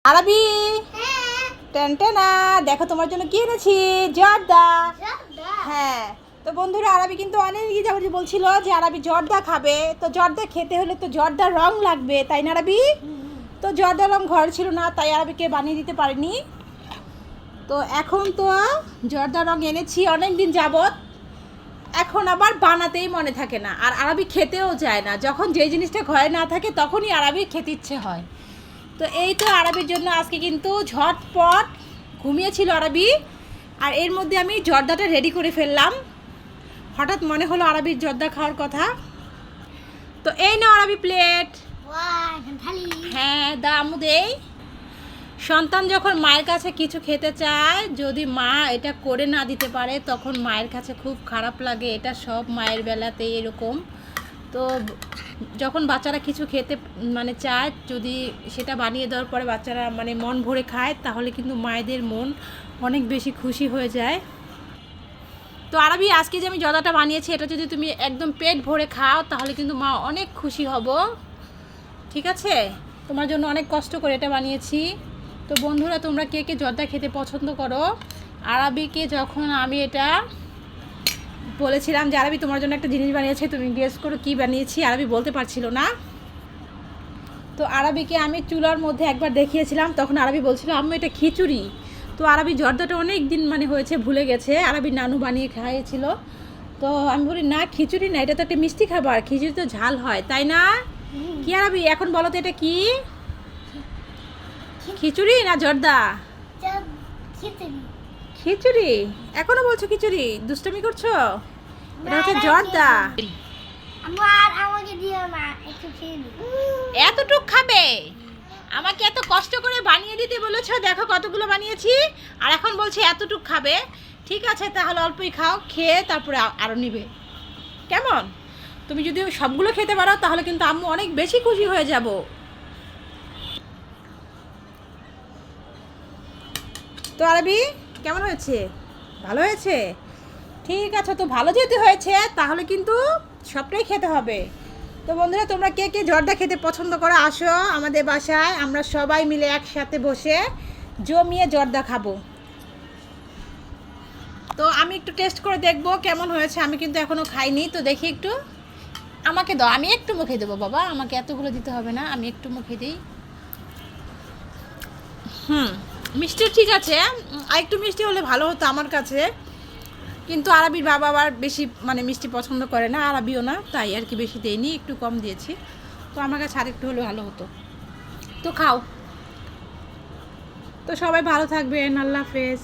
আরবি টেনটেনা দেখো তোমার জন্য কি এনেছি জর্দা। হ্যাঁ তো বন্ধুরা আরবি কিন্তু অনেক যাবত বলছিল যে আরবি জর্দা খাবে, তো জর্দা খেতে হলে তো জর্দার রং লাগবে, তাই না আরবি? তো জর্দার রং ঘর ছিল না, তাই আরবিকে বানিয়ে দিতে পারিনি। তো এখন তো জর্দার রং এনেছি অনেক দিন যাবত, এখন আবার বানাতেই মনে থাকে না, আর আরবি খেতেও যায় না। যখন যেই জিনিসটা ঘরে না থাকে তখনই আরবি খেতে ইচ্ছে হয়। তো এই তো আরবির জন্য আজকে কিন্তু ঝটপট ঘুমিয়েছিল আরবি, আর এর মধ্যে আমি জর্দাটা রেডি করে ফেললাম। হঠাৎ মনে হলো আরবির জর্দা খাওয়ার কথা। তো এই নাও আরবি প্লেট। হ্যাঁ দামু দেই। সন্তান যখন মায়ের কাছে কিছু খেতে চায়, যদি মা এটা করে না দিতে পারে তখন মায়ের কাছে খুব খারাপ লাগে। এটা সব মায়ের বেলাতেই এরকম। তো যখন বাচ্চারা কিছু খেতে চায়, যদি সেটা বানিয়ে দেওয়ার পরে বাচ্চারা মন ভরে খায়, তাহলে কিন্তু মায়েদের মন অনেক বেশি খুশি হয়ে যায়। তো আরবি আজকে যে আমি জর্দাটা বানিয়েছি, এটা যদি তুমি একদম পেট ভরে খাও তাহলে কিন্তু মা অনেক খুশি হব। ঠিক আছে, তোমার জন্য অনেক কষ্ট করে এটা বানিয়েছি। তো বন্ধুরা তোমরা কে কে জর্দা খেতে পছন্দ করো? আরবিকে যখন আমি এটা বলেছিলাম যে আরবি তোমার জন্য একটা জিনিস বানিয়েছে, তুমি গেস করো কী বানিয়েছি, আরবি বলতে পারছিল না। তো আরবিকে আমি চুলার মধ্যে একবার দেখিয়েছিলাম, তখন আরবি বলছিল আম্মু এটা খিচুড়ি। তো আরবি জর্দাটা অনেক দিন হয়েছে, ভুলে গেছে। আরবি নানু বানিয়ে খাইয়েছিল। তো আমি বলি না খিচুড়ি না, এটা তো একটা মিষ্টি খাবার, খিচুড়ি তো ঝাল হয়, তাই না? কি আরবি এখন বলো তো এটা কি? খিচুড়ি না জর্দা? খিচুড়ি এখনো বলছো খিচুড়ি? দুষ্টামি করছো? এটা হচ্ছে জর্দা। এতটুক খাবে? আমাকে এত কষ্ট করে বানিয়ে দিতে বলেছো, দেখো কতগুলো বানিয়েছি, আর এখন বলছি এতটুক খাবে। ঠিক আছে তাহলে অল্পই খাও, খেয়ে তারপরে আরও নিবে, কেমন? তুমি যদি সবগুলো খেতে পারো তাহলে কিন্তু আম্মু অনেক বেশি খুশি হয়ে যাব। তো আরবি কেমন হয়েছে? ভালো হয়েছে? ঠিক আছে, তো ভালো যেহেতু হয়েছে তাহলে কিন্তু সবটাই খেতে হবে। তো বন্ধুরা তোমরা কে কে জর্দা খেতে পছন্দ করো আসো আমাদের বাসায়, আমরা সবাই মিলে একসাথে বসে জমিয়ে জর্দা খাবো। তো আমি একটু টেস্ট করে দেখবো কেমন হয়েছে, আমি কিন্তু এখনও খাইনি। তো দেখি একটু, আমাকে দাও, আমি একটু মুখে দেবো বাবা, আমাকে এতগুলো দিতে হবে না, আমি একটু মুখে দিই। মিষ্টি ঠিক আছে, আর একটু মিষ্টি হলে ভালো হতো আমার কাছে, কিন্তু আরবির বাবা আবার বেশি মিষ্টি পছন্দ করে না, আরবিও না, তাই আর কি বেশি দেয়নি, একটু কম দিয়েছি। তো আমার কাছে আরেকটু হলে ভালো হতো। তো খাও। তো সবাই ভালো থাকবেন, আল্লাহ হাফেজ।